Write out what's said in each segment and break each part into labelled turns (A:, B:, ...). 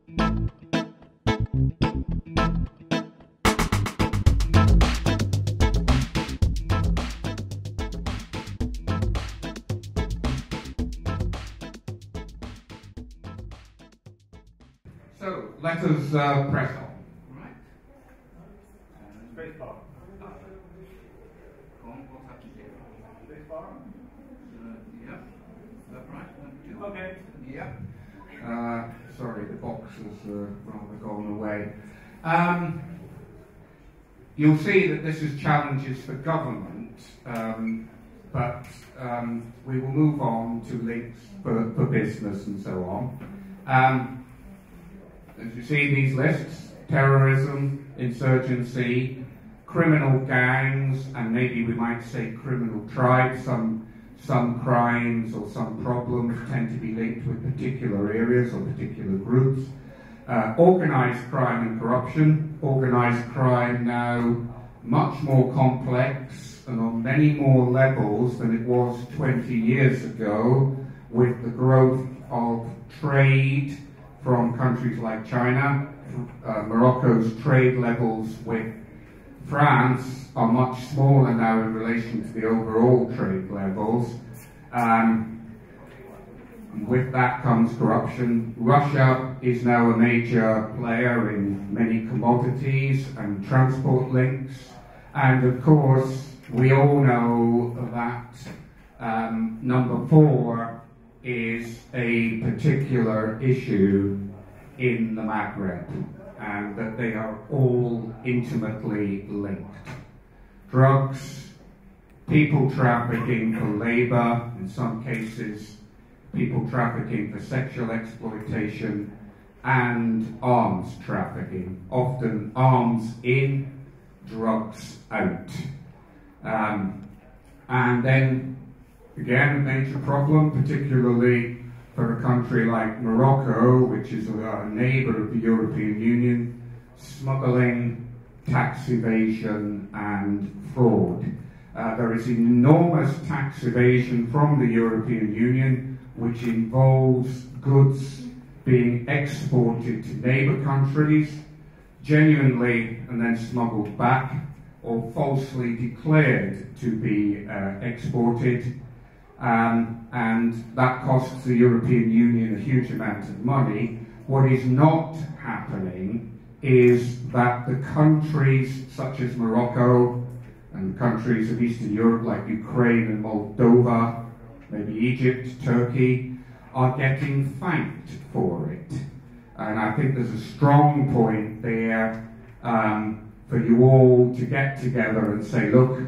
A: So, let us press on. Right.
B: Space bar. Space bar?
A: Yeah. Is that right?
B: Okay.
A: Yeah. Sorry, the box has rather gone away. You'll see that this is challenges for government, but we will move on to links for business and so on. As you see these lists, terrorism, insurgency, criminal gangs, and maybe we might say criminal tribes, some crimes or some problems tend to be linked with particular areas or particular groups. Organised crime and corruption. Organised crime now much more complex and on many more levels than it was 20 years ago, with the growth of trade from countries like China. Morocco's trade levels with France are much smaller now in relation to the overall trade levels. And with that comes corruption. Russia is now a major player in many commodities and transport links. And of course, we all know that number 4 is a particular issue in the Maghreb, and that they are all intimately linked. Drugs, people trafficking for labour, in some cases people trafficking for sexual exploitation, and arms trafficking, often arms in, drugs out. And then again, a major problem, particularly for a country like Morocco, which is a neighbour of the European Union, smuggling, tax evasion and fraud. There is enormous tax evasion from the European Union, which involves goods being exported to neighbour countries, genuinely and then smuggled back, or falsely declared to be exported. And that costs the European Union a huge amount of money. What is not happening is that the countries such as Morocco and countries of Eastern Europe like Ukraine and Moldova, maybe Egypt, Turkey, are getting thanked for it. And I think there's a strong point there for you all to get together and say, look,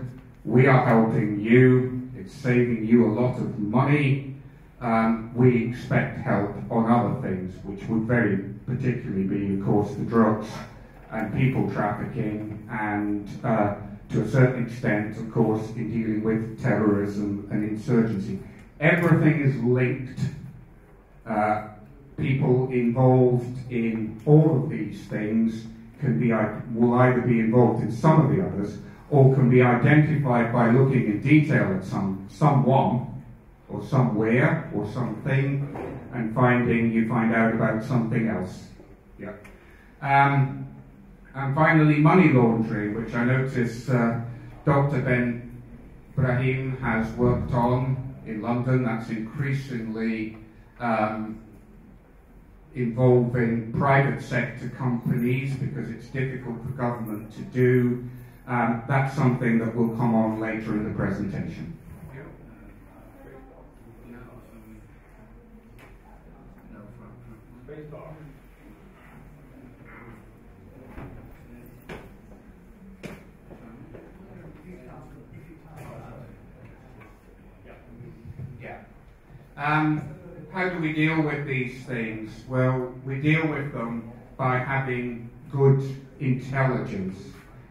A: we are helping you. It's saving you a lot of money. We expect help on other things, which would very particularly be, of course, the drugs and people trafficking, and to a certain extent, of course, in dealing with terrorism and insurgency. Everything is linked. People involved in all of these things will either be involved in some of the others, or can be identified by looking in detail at someone, or somewhere, or something, and you find out about something else. Yeah. And finally, money laundering, which I notice Dr. Ben Brahim has worked on in London. That's increasingly involving private sector companies because it's difficult for government to do. That's something that will come on later in the presentation. How do we deal with these things? Well, we deal with them by having good intelligence.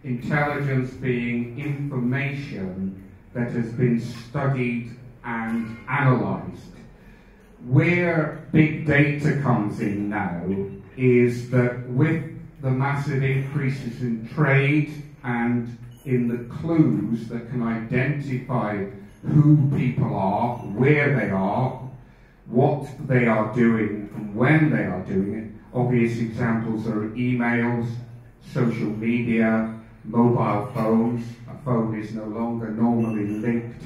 A: Intelligence being information that has been studied and analysed. Where big data comes in now is that with the massive increases in trade and in the clues that can identify who people are, where they are, what they are doing and when they are doing it, Obvious examples are emails, social media, mobile phones. A phone is no longer normally linked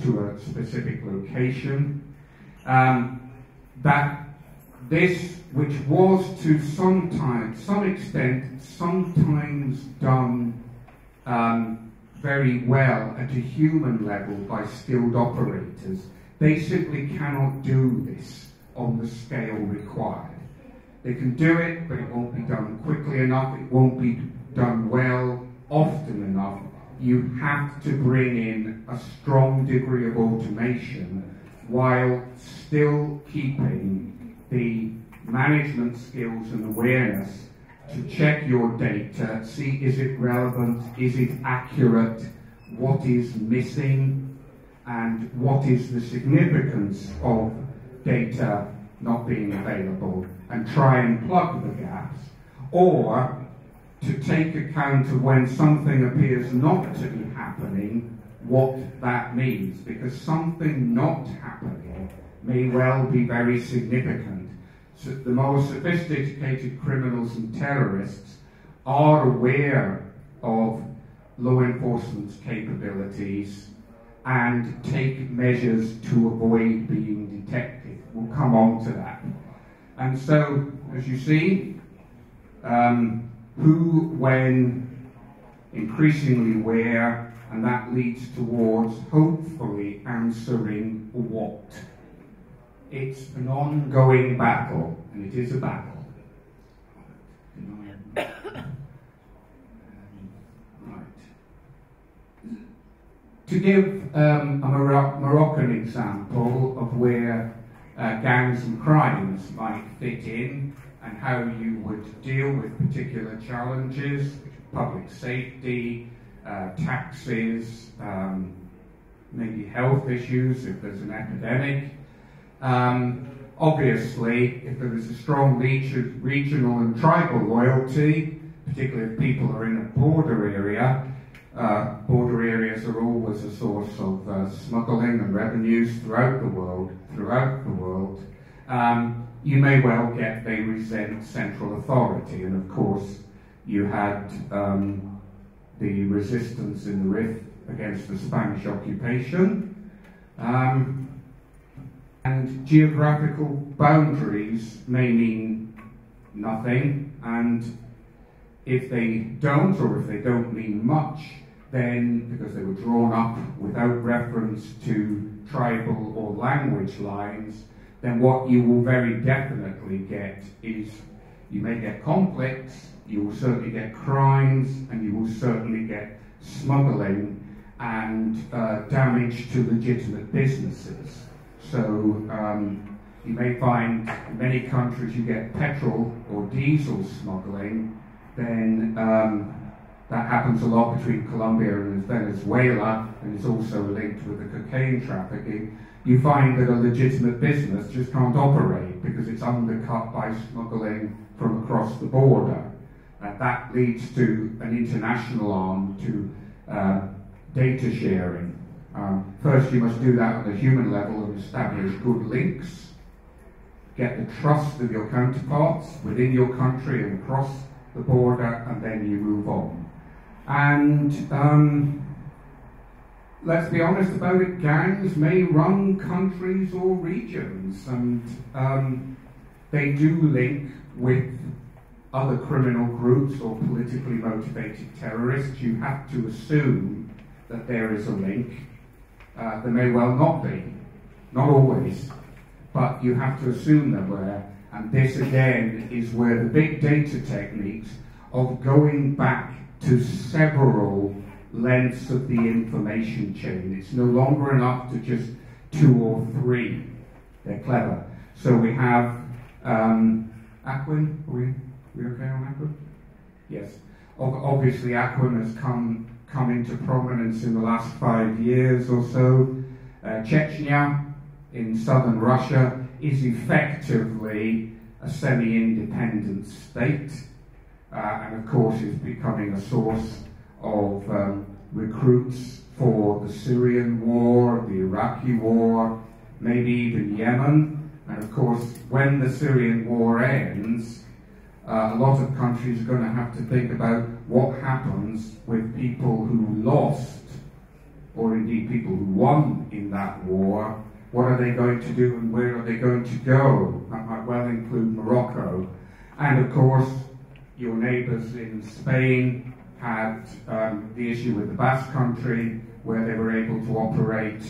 A: to a specific location. That this, which was to some extent, sometimes done very well at a human level by skilled operators, they simply cannot do this on the scale required. They can do it, but it won't be done quickly enough, it won't be done well often enough. You have to bring in a strong degree of automation while still keeping the management skills and awareness to check your data, see is it relevant, is it accurate, what is missing, and what is the significance of data not being available, and try and plug the gaps, or to take account of when something appears not to be happening, what that means, because something not happening may well be very significant. So the more sophisticated criminals and terrorists are aware of law enforcement's capabilities and take measures to avoid being detected. We'll come on to that. And so, as you see, who, when, increasingly where, and that leads towards, hopefully, answering what. It's an ongoing battle, and it is a battle. To give a Moroccan example of where gangs and crimes might fit in and how you would deal with particular challenges, public safety, taxes, maybe health issues if there's an epidemic. Obviously, if there is a strong regional and tribal loyalty, particularly if people are in a border area, border areas are always a source of smuggling and revenues throughout the world. You may well get they resent central authority, and of course you had the resistance in the Rif against the Spanish occupation. And geographical boundaries may mean nothing, and if they don't, or if they don't mean much, then, because they were drawn up without reference to tribal or language lines, then what you will very definitely get is, you may get conflicts, you will certainly get crimes, and you will certainly get smuggling and damage to legitimate businesses. So you may find in many countries you get petrol or diesel smuggling, then that happens a lot between Colombia and Venezuela, and is also linked with the cocaine trafficking. You find that a legitimate business just can't operate because it's undercut by smuggling from across the border. That leads to an international arm to data sharing. First, you must do that on a human level and establish good links, get the trust of your counterparts within your country and across the border, and then you move on. And let's be honest about it, gangs may run countries or regions, and they do link with other criminal groups or politically motivated terrorists. You have to assume that there is a link. There may well not be, not always, but you have to assume there were, and this again is where the big data techniques of going back to several lengths of the information chain. It's no longer enough to just 2 or 3. They're clever. So we have Aquin. Are we okay on Aquin? Yes. Obviously Aquin has come into prominence in the last 5 years or so. Chechnya in southern Russia is effectively a semi-independent state, and of course is becoming a source of recruits for the Syrian war, the Iraqi war, maybe even Yemen. And of course, when the Syrian war ends, a lot of countries are going to have to think about what happens with people who lost, or indeed people who won in that war. What are they going to do and where are they going to go? That might well include Morocco. And of course, your neighbours in Spain had the issue with the Basque Country, where they were able to operate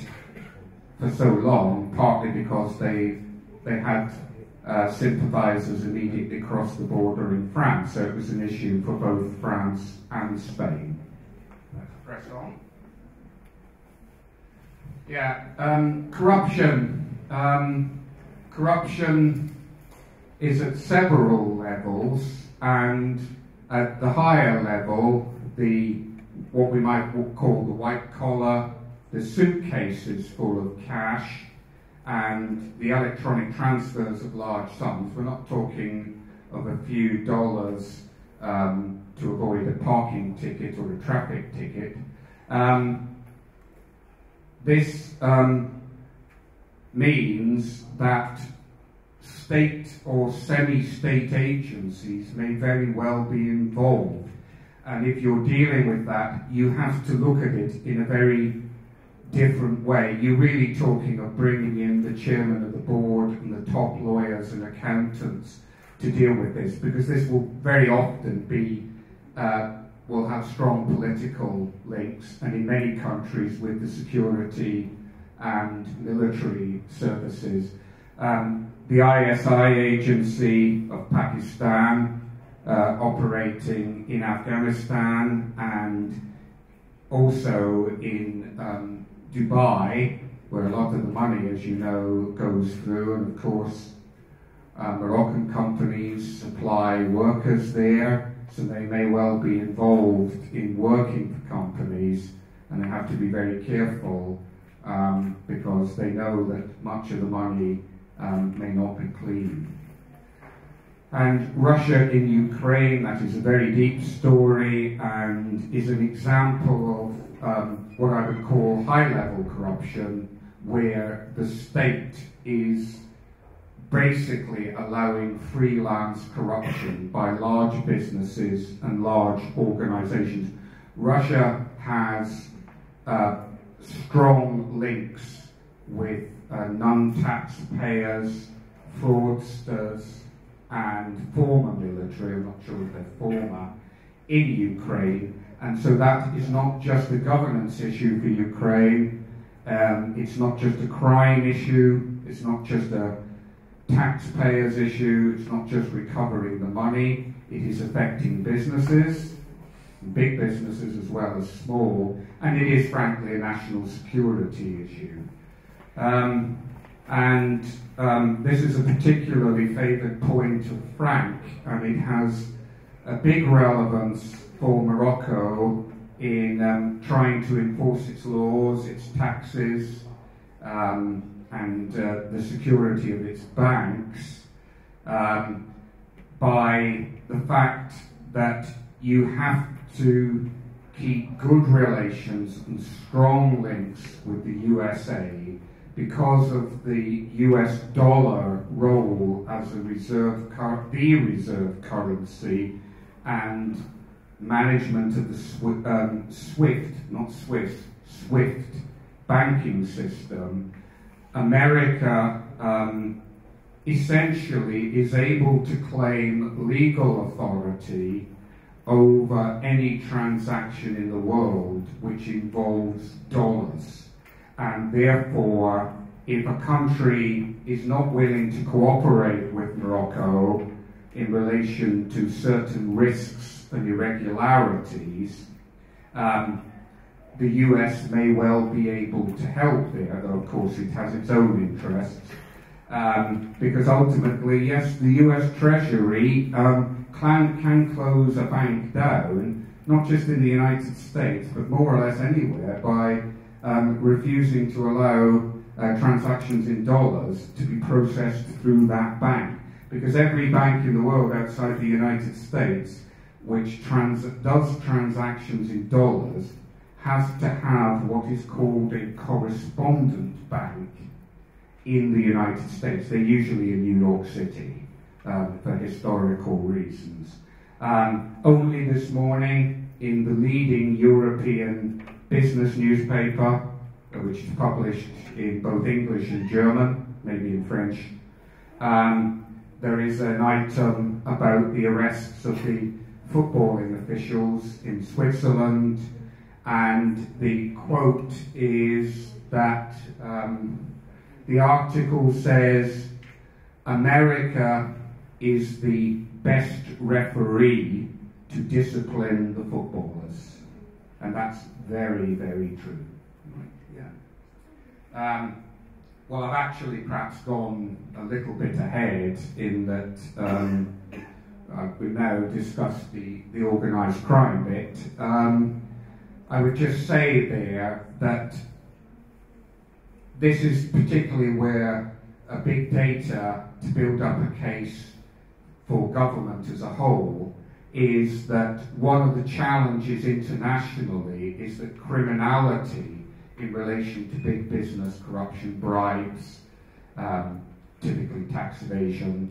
A: for so long, partly because they had sympathisers immediately across the border in France. So it was an issue for both France and Spain. Let's press on. Yeah, corruption. Corruption is at several levels, and at the higher level, what we might call the white collar, the suitcases full of cash, and the electronic transfers of large sums. We're not talking of a few dollars to avoid a parking ticket or a traffic ticket. This means that state or semi-state agencies may very well be involved. And if you're dealing with that, you have to look at it in a very different way. You're really talking of bringing in the chairman of the board and the top lawyers and accountants to deal with this, because this will very often be, will have strong political links, and in many countries with the security and military services. The ISI agency of Pakistan, operating in Afghanistan and also in Dubai, where a lot of the money, as you know, goes through, and of course Moroccan companies supply workers there, so they may well be involved in working for companies, and they have to be very careful because they know that much of the money may not be clean. And Russia in Ukraine, that is a very deep story and is an example of what I would call high-level corruption, where the state is basically allowing freelance corruption by large businesses and large organizations. Russia has strong links with non-taxpayers, fraudsters, and former military, I'm not sure if they're former, in Ukraine. And so that is not just a governance issue for Ukraine, it's not just a crime issue, it's not just a taxpayers issue, it's not just recovering the money, it is affecting businesses, big businesses as well as small, and it is frankly a national security issue. This is a particularly favoured point of Frank, and it has a big relevance for Morocco in trying to enforce its laws, its taxes, and the security of its banks by the fact that you have to keep good relations and strong links with the USA because of the US dollar role as a reserve currency and management of the SWIFT banking system. America essentially is able to claim legal authority over any transaction in the world which involves dollars. And therefore, if a country is not willing to cooperate with Morocco in relation to certain risks and irregularities, the US may well be able to help there, though of course it has its own interests. Because ultimately, yes, the US Treasury can close a bank down, not just in the United States, but more or less anywhere, by refusing to allow transactions in dollars to be processed through that bank. Because every bank in the world outside the United States which does transactions in dollars has to have what is called a correspondent bank in the United States. They're usually in New York City. for historical reasons. Only this morning, in the leading European business newspaper, which is published in both English and German, maybe in French, there is an item about the arrests of the footballing officials in Switzerland, and the quote is that the article says, "America is the best referee to discipline the footballers," and that's very, very true. Yeah. Well, I've actually perhaps gone a little bit ahead in that we've now discussed the organised crime bit. I would just say there that this is particularly where a big data to build up a case for government as a whole is that one of the challenges internationally is that criminality in relation to big business, corruption, bribes, typically tax evasion,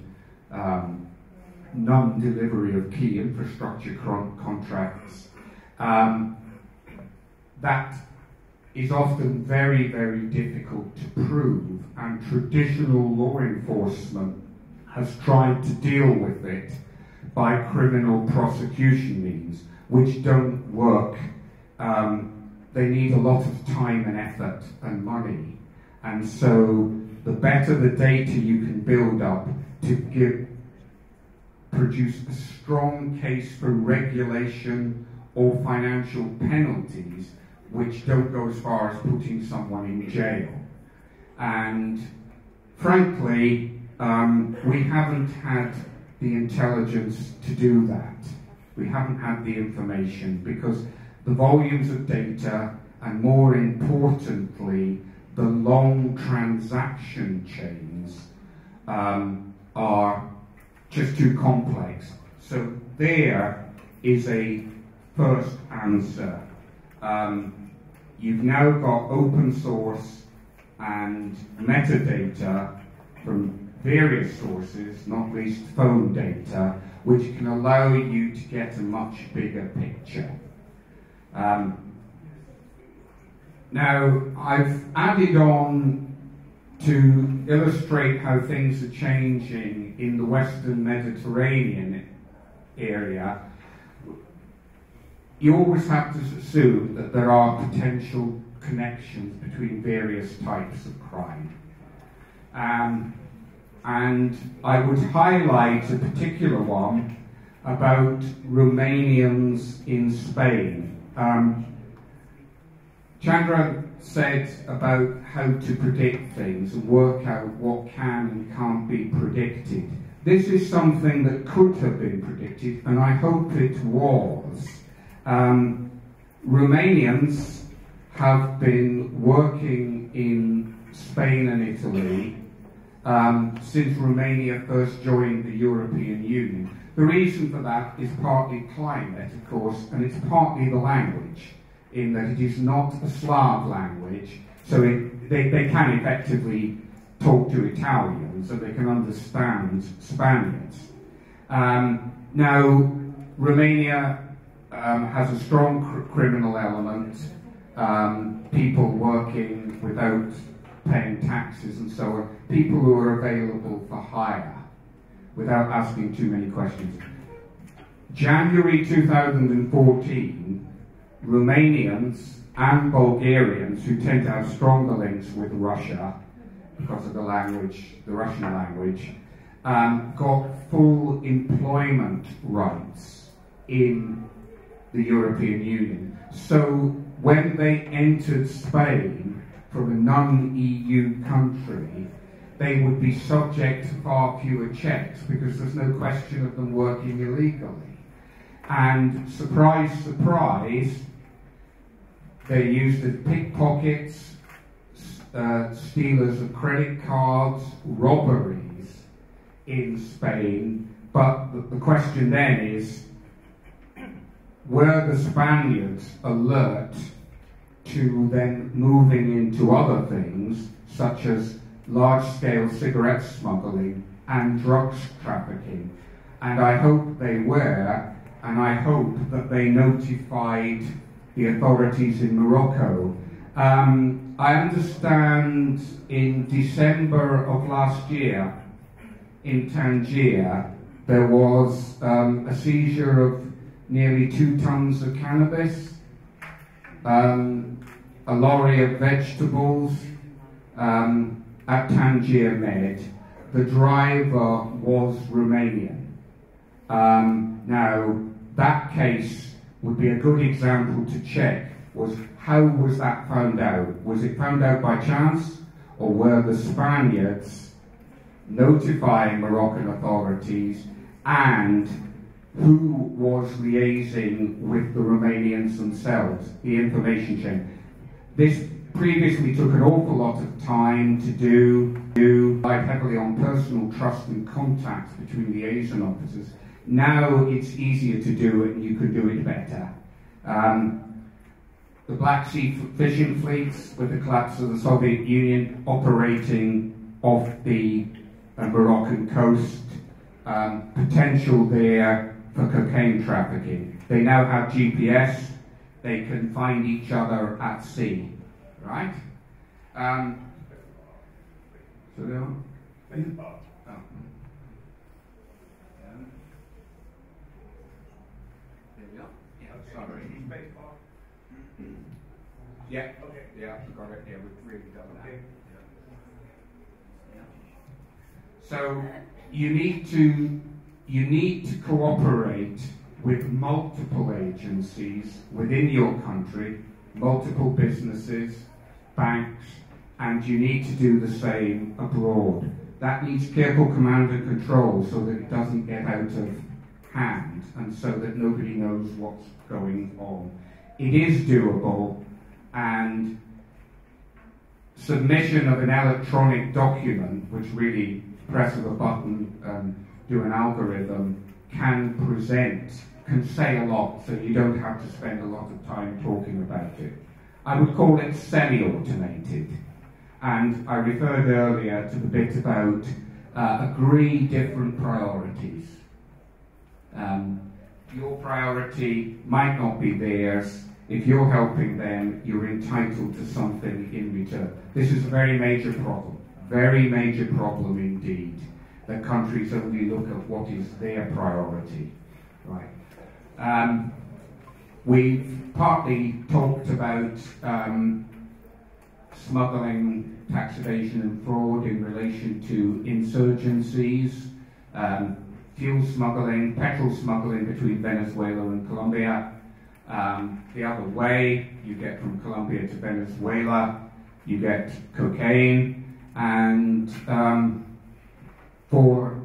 A: non-delivery of key infrastructure contracts, that is often very, very difficult to prove, and traditional law enforcement has tried to deal with it by criminal prosecution means, which don't work. They need a lot of time and effort and money, and so the better the data you can build up to produce a strong case for regulation or financial penalties which don't go as far as putting someone in jail. And frankly, we haven't had the intelligence to do that. We haven't had the information because the volumes of data, and more importantly, the long transaction chains are just too complex. So there is a first answer. You've now got open source and metadata from various sources, not least phone data, which can allow you to get a much bigger picture. Now, I've added on to illustrate how things are changing in the Western Mediterranean area. You always have to assume that there are potential connections between various types of crime. And I would highlight a particular one about Romanians in Spain. Chandra said about how to predict things and work out what can and can't be predicted. This is something that could have been predicted, and I hope it was. Romanians have been working in Spain and Italy since Romania first joined the European Union. The reason for that is partly climate, of course, and it's partly the language, in that it is not a Slav language, so they can effectively talk to Italians, so they can understand Spaniards. Now, Romania has a strong criminal element, people working without paying taxes and so on, people who are available for hire, without asking too many questions. January 2014, Romanians and Bulgarians, who tend to have stronger links with Russia because of the language, the Russian language, got full employment rights in the European Union. So when they entered Spain from a non-EU country, they would be subject to far fewer checks because there's no question of them working illegally. And surprise, surprise, they're used as pickpockets, stealers of credit cards, robberies in Spain. But the question then is, were the Spaniards alert to then moving into other things, such as large-scale cigarette smuggling and drugs trafficking. And I hope they were, and I hope that they notified the authorities in Morocco. I understand in December of last year in Tangier there was a seizure of nearly 2 tons of cannabis, a lorry of vegetables at Tangier Med. The driver was Romanian. Now, that case would be a good example to check. How was that found out? Was it found out by chance, or were the Spaniards notifying Moroccan authorities, and who was liaising with the Romanians themselves, the information chain? This previously took an awful lot of time to do, relied heavily on personal trust and contacts between liaison officers. Now it's easier to do it, and you can do it better. The Black Sea fishing fleets, with the collapse of the Soviet Union, operating off the Moroccan coast, potential there for cocaine trafficking. They now have GPS, they can find each other at sea, right? So they are? Oh. There we are. Yeah, sorry. Yeah, okay. Yeah, got it. Yeah, we've really done that. Okay. Yeah. So you need to cooperate with multiple agencies within your country, multiple businesses, banks, and you need to do the same abroad. That needs careful command and control so that it doesn't get out of hand and so that nobody knows what's going on. It is doable, and submission of an electronic document, which really press of a button, do an algorithm, can say a lot, so you don't have to spend a lot of time talking about it. I would call it semi-automated. And I referred earlier to the bit about agree different priorities. Your priority might not be theirs. If you're helping them, you're entitled to something in return. This is a very major problem indeed, that countries only look at what is their priority. Right. We've partly talked about smuggling, tax evasion and fraud in relation to insurgencies, fuel smuggling, petrol smuggling between Venezuela and Colombia. The other way, you get from Colombia to Venezuela, you get cocaine, and for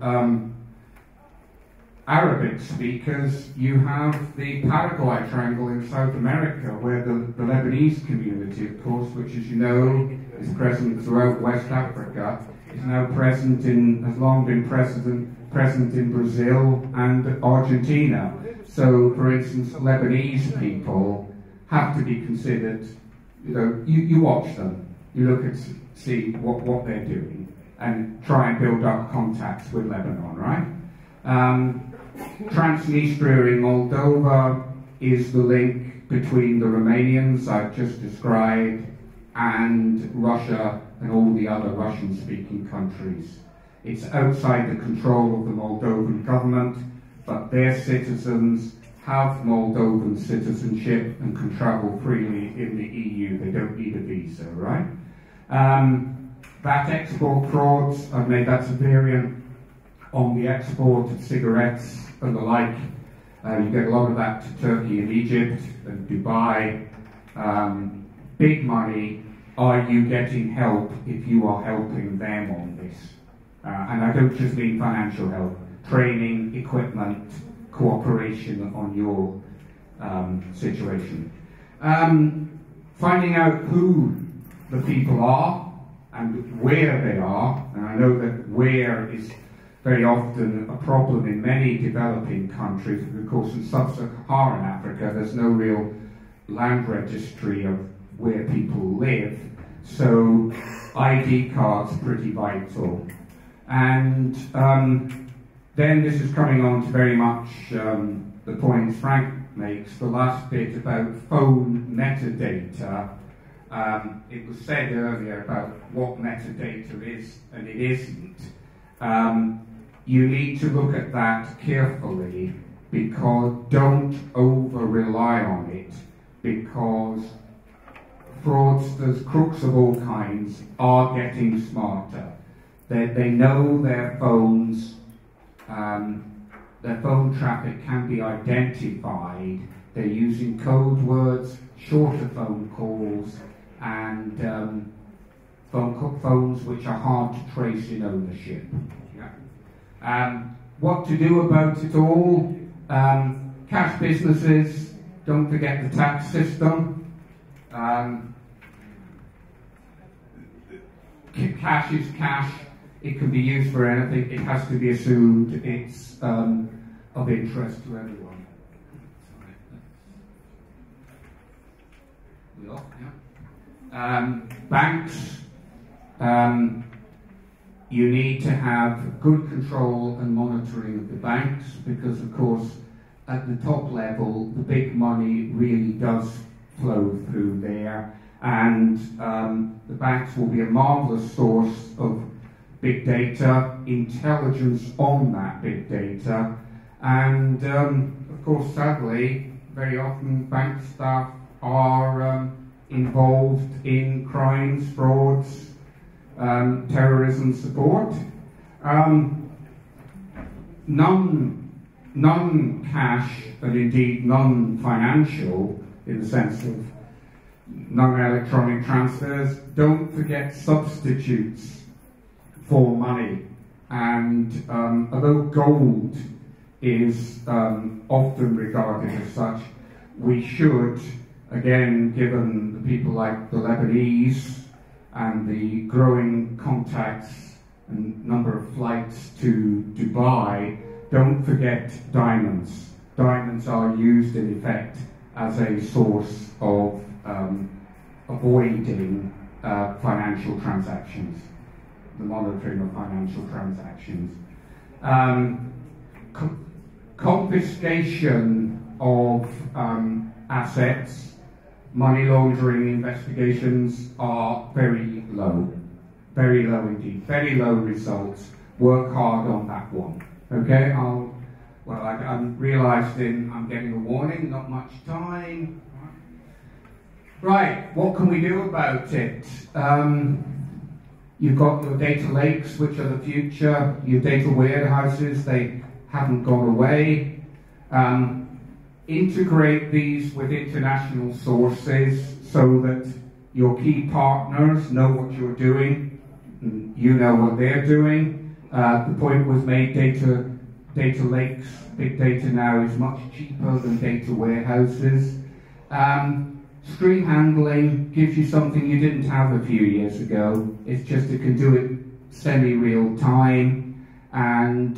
A: Arabic speakers, you have the Paraguay Triangle in South America, where the Lebanese community, of course, which, as you know, is present throughout West Africa, is now present has long been present in Brazil and Argentina. So, for instance, Lebanese people have to be considered. You watch them, you look at, see what they're doing, and try and build up contacts with Lebanon, right? Transnistria in Moldova is the link between the Romanians I've just described and Russia and all the other Russian-speaking countries. It's outside the control of the Moldovan government, but their citizens have Moldovan citizenship and can travel freely in the EU. They don't need a visa, right? VAT export frauds, I've made that a variant on the export of cigarettes and the like. You get a lot of that to Turkey and Egypt and Dubai. Big money. Are you getting help if you are helping them on this? And I don't just mean financial help. Training, equipment, cooperation on your situation. Finding out who the people are and where they are, and I know that where is very often a problem in many developing countries. Of course, in sub-Saharan Africa, there's no real land registry of where people live, so ID cards are pretty vital. And then this is coming on to very much the points Frank makes, the last bit about phone metadata. It was said earlier about what metadata is and it isn't. You need to look at that carefully, because don't over-rely on it, because fraudsters, crooks of all kinds, are getting smarter. They know their phones, their phone traffic can be identified. They're using code words, shorter phone calls, and phones which are hard to trace in ownership. Yeah. What to do about it all? Cash businesses, don't forget the tax system. Cash is cash. It can be used for anything. It has to be assumed it's of interest to everyone. We off? Yeah. Banks. You need to have good control and monitoring of the banks, because of course at the top level the big money really does flow through there, and the banks will be a marvellous source of big data, intelligence on that big data, and of course sadly very often bank staff are involved in crimes, frauds, terrorism support. Non-cash, and indeed non-financial, in the sense of non-electronic transfers. Don't forget substitutes for money. And although gold is often regarded as such, we should, again, given the people like the Lebanese and the growing contacts and number of flights to Dubai, don't forget diamonds. Diamonds are used in effect as a source of avoiding financial transactions, the monitoring of financial transactions. Confiscation of assets, money laundering investigations are very low indeed, very low results. Work hard on that one. Okay, I'm realising I'm getting a warning, not much time. Right, what can we do about it? You've got your data lakes, which are the future, your data warehouses, they haven't gone away. Integrate these with international sources so that your key partners know what you're doing, and you know what they're doing. The point was made, data lakes, big data now is much cheaper than data warehouses. Stream handling gives you something you didn't have a few years ago. It's just it can do it semi-real time, and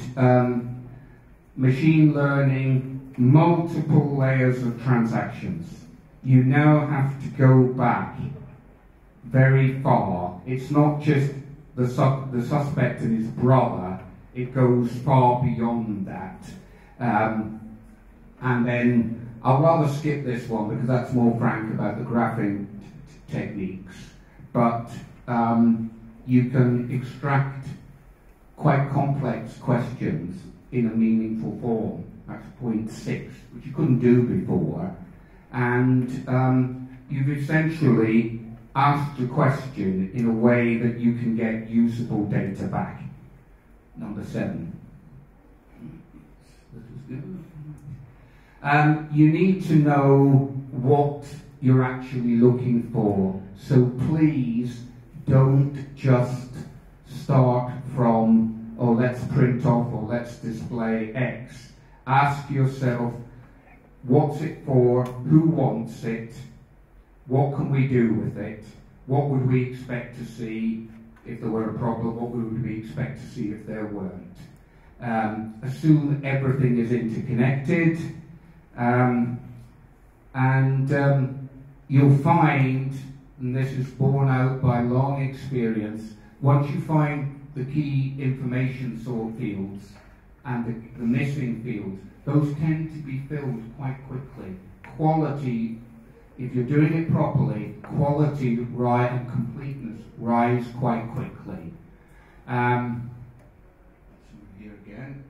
A: machine learning, multiple layers of transactions. You now have to go back very far. It's not just the suspect and his brother, it goes far beyond that. And then I'll rather skip this one because that's more frank about the graphing techniques. But you can extract quite complex questions in a meaningful form. That's point 6, which you couldn't do before. And you've essentially asked a question in a way that you can get usable data back. Number 7. You need to know what you're actually looking for. So please don't just start from, oh, let's print off or let's display X. Ask yourself, what's it for? Who wants it? What can we do with it? What would we expect to see if there were a problem? What would we expect to see if there weren't? Assume everything is interconnected, and you'll find, and this is borne out by long experience, once you find the key information sort fields and the missing fields, those tend to be filled quite quickly. Quality, if you're doing it properly, quality and completeness rise quite quickly. Here again,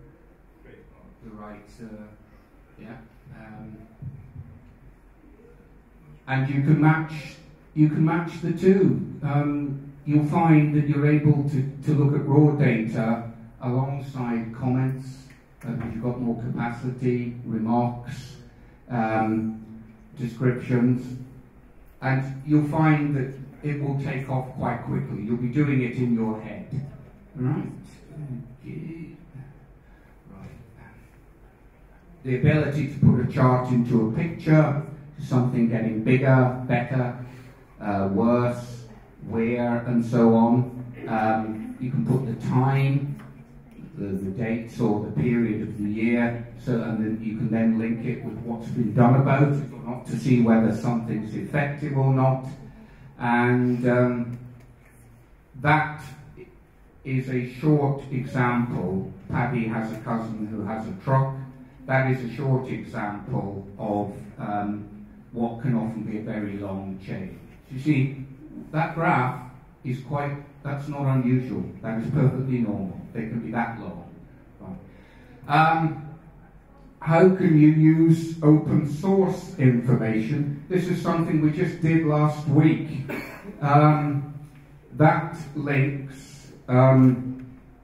A: the right, yeah. And you can match the two. You'll find that you're able to look at raw data alongside comments, because you've got more capacity, remarks, descriptions, and you'll find that it will take off quite quickly. You'll be doing it in your head. Right. Okay. Right. The ability to put a chart into a picture, something getting bigger, better, worse, where, and so on. You can put the time, the dates or the period of the year, and then you can then link it with what's been done about it or not to see whether something's effective or not. And that is a short example. Paddy has a cousin who has a truck. That is a short example of what can often be a very long chain. You see, that graph is that's not unusual. That is perfectly normal. They can be that long. Right. How can you use open source information? This is something we just did last week. That links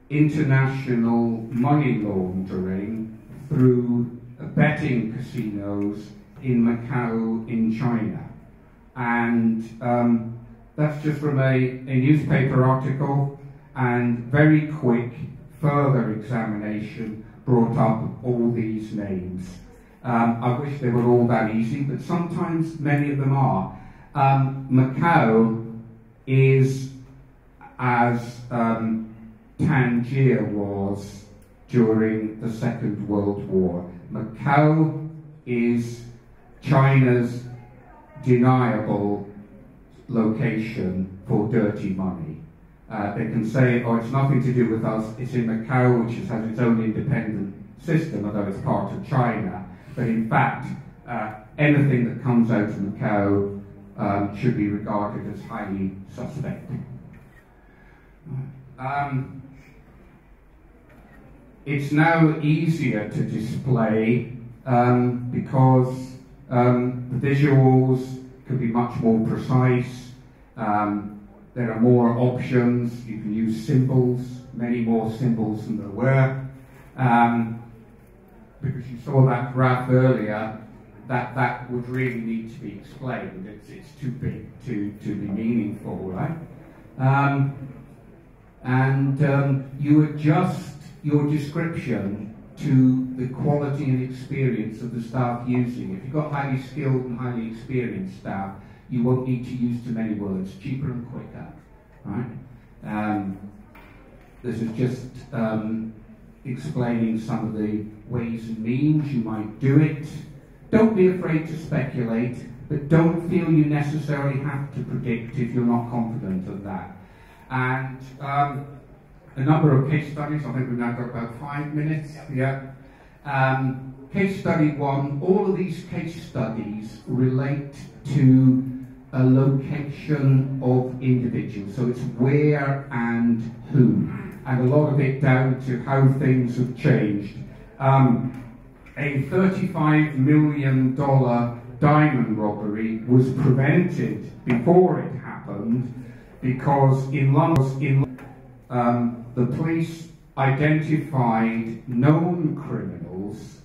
A: international money laundering through betting casinos in Macau in China. And that's just from a newspaper article, and very quick further examination brought up all these names. I wish they were all that easy, but sometimes many of them are. Macau is as Tangier was during the Second World War. Macau is China's deniable location for dirty money. They can say, oh, it's nothing to do with us, it's in Macau, which has its own independent system, although it's part of China. But in fact, anything that comes out of Macau should be regarded as highly suspect. It's now easier to display because the visuals can be much more precise. There are more options. You can use symbols, many more symbols than there were. Because you saw that graph earlier, that would really need to be explained. It's too big to be meaningful, right? You adjust your description to the quality and experience of the staff using it. If you've got highly skilled and highly experienced staff, you won't need to use too many words, cheaper and quicker, right? This is just explaining some of the ways and means you might do it. Don't be afraid to speculate, but don't feel you necessarily have to predict if you're not confident of that. And a number of case studies. I think we've now got about 5 minutes. Yeah. Case study 1. All of these case studies relate to a location of individuals. So it's where and who. And a lot of it down to how things have changed. A $35 million diamond robbery was prevented before it happened because in London, the police identified known criminals,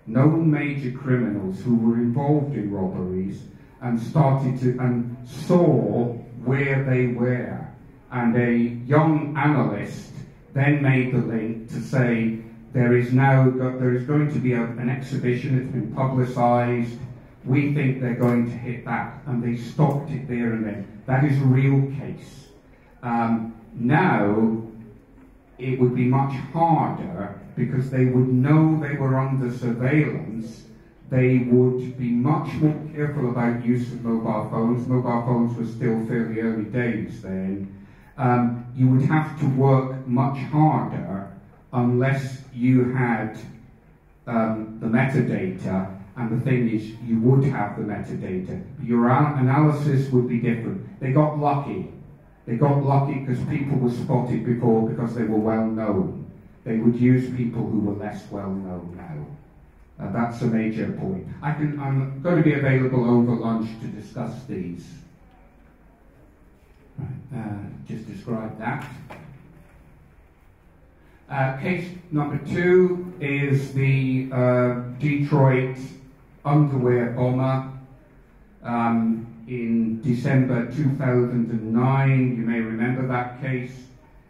A: known major criminals who were involved in robberies, and saw where they were. And a young analyst then made the link to say there is going to be an exhibition. It's been publicised. We think they're going to hit that, and they stopped it there and then. That is a real case. Now, it would be much harder because they would know they were under surveillance. They would be much more careful about use of mobile phones. Mobile phones were still fairly early days then. you would have to work much harder unless you had the metadata, and the thing is, you would have the metadata. Your analysis would be different. They got lucky. They got lucky because people were spotted before because they were well known. They would use people who were less well known now. That's a major point. I'm going to be available over lunch to discuss these. Just describe that. Case number 2 is the Detroit underwear bomber in December 2009. You may remember that case.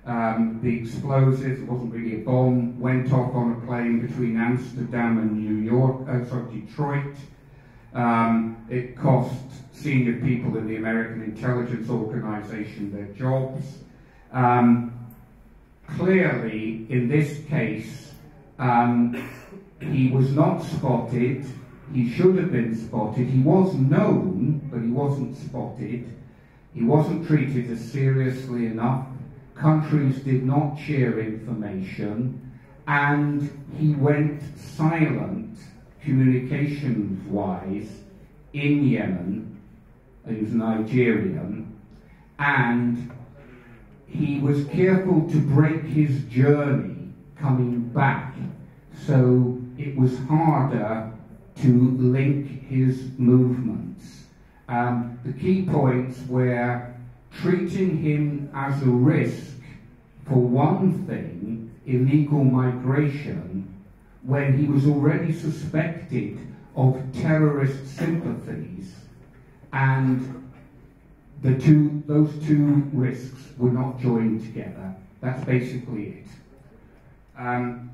A: The explosives, it wasn't really a bomb, went off on a plane between Amsterdam and Detroit. It cost senior people in the American intelligence organization their jobs. Clearly, in this case, he was not spotted. He should have been spotted. He was known, but he wasn't spotted. He wasn't treated as seriously enough. Countries did not share information, and he went silent, communications-wise, in Yemen. He was Nigerian, and he was careful to break his journey coming back, so it was harder to link his movements. The key points were treating him as a risk for one thing, illegal migration, when he was already suspected of terrorist sympathies, and those two risks were not joined together. That's basically it.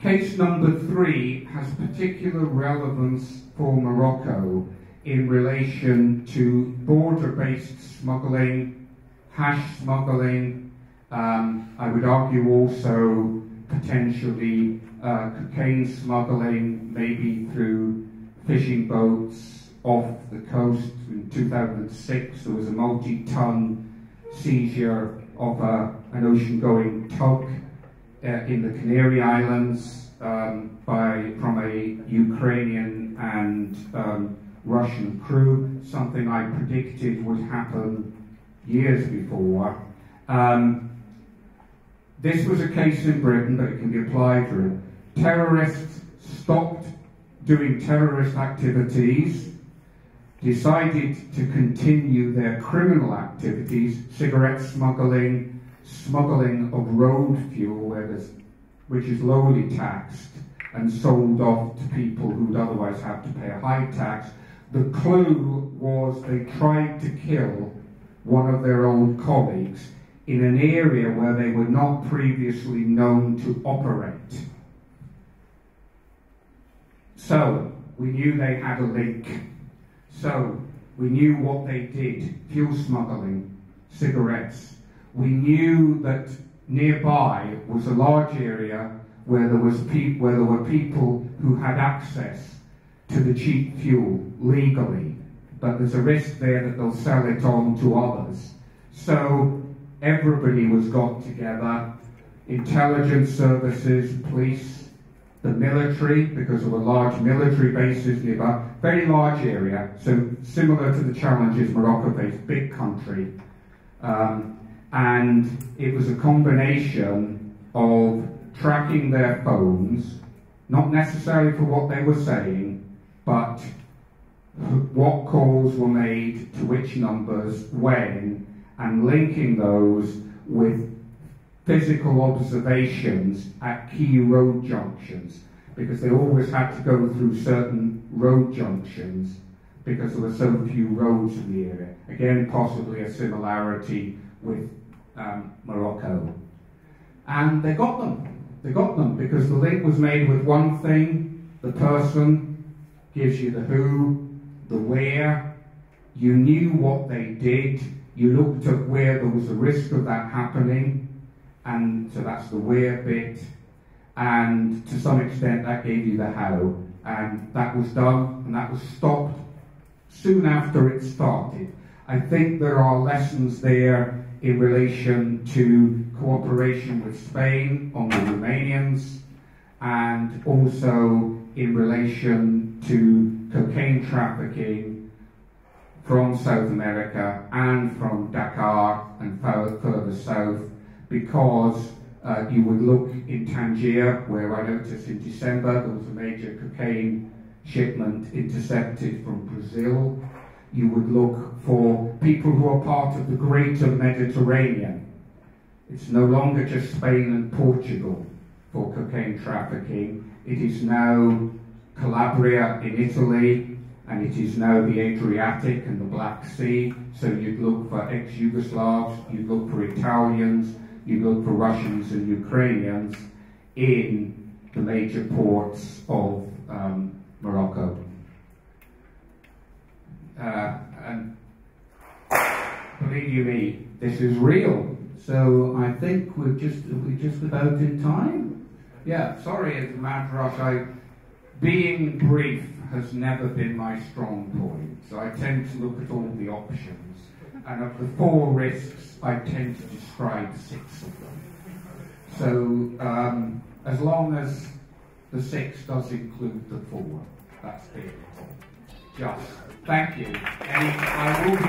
A: Case number 3 has particular relevance for Morocco in relation to border-based smuggling, hash smuggling, I would argue also potentially cocaine smuggling, maybe through fishing boats off the coast. In 2006 there was a multi-ton seizure of an ocean-going tug in the Canary Islands from a Ukrainian and Russian crew, something I predicted would happen years before. This was a case in Britain, but it can be applied to it. Terrorists stopped doing terrorist activities, decided to continue their criminal activities, cigarette smuggling, smuggling of road fuel, which is lowly taxed, and sold off to people who would otherwise have to pay a high tax. The clue was they tried to kill one of their old colleagues in an area where they were not previously known to operate. So, we knew they had a link. So, we knew what they did, fuel smuggling, cigarettes. We knew that nearby was a large area where there were people who had access to the cheap fuel legally, but there's a risk there that they'll sell it on to others. So everybody was got together, intelligence services, police, the military, because there were large military bases nearby, very large area, so similar to the challenges Morocco faced, big country. And it was a combination of tracking their phones, not necessarily for what they were saying, but what calls were made to which numbers, when, and linking those with physical observations at key road junctions, because they always had to go through certain road junctions because there were so few roads in the area. Again, possibly a similarity with Morocco. And they got them. They got them because the link was made with one thing. The person gives you the who, the where. You knew what they did. You looked at where there was a risk of that happening. And so that's the where bit. And to some extent that gave you the how. And that was done, and that was stopped soon after it started. I think there are lessons there in relation to cooperation with Spain on the Romanians, and also in relation to cocaine trafficking from South America and from Dakar and further south, because you would look in Tangier, where I noticed in December there was a major cocaine shipment intercepted from Brazil. You would look for people who are part of the greater Mediterranean. It's no longer just Spain and Portugal for cocaine trafficking. It is now Calabria in Italy, and it is now the Adriatic and the Black Sea. So you'd look for ex-Yugoslavs, you'd look for Italians, you'd look for Russians and Ukrainians in the major ports of Morocco. And believe you me, this is real. So I think we're just about in time. Yeah, sorry, it's a mad rush. Being brief has never been my strong point. So I tend to look at all the options. And of the 4 risks, I tend to describe 6 of them. So as long as the 6 does include the 4, that's beautiful. Just thank you. And I will be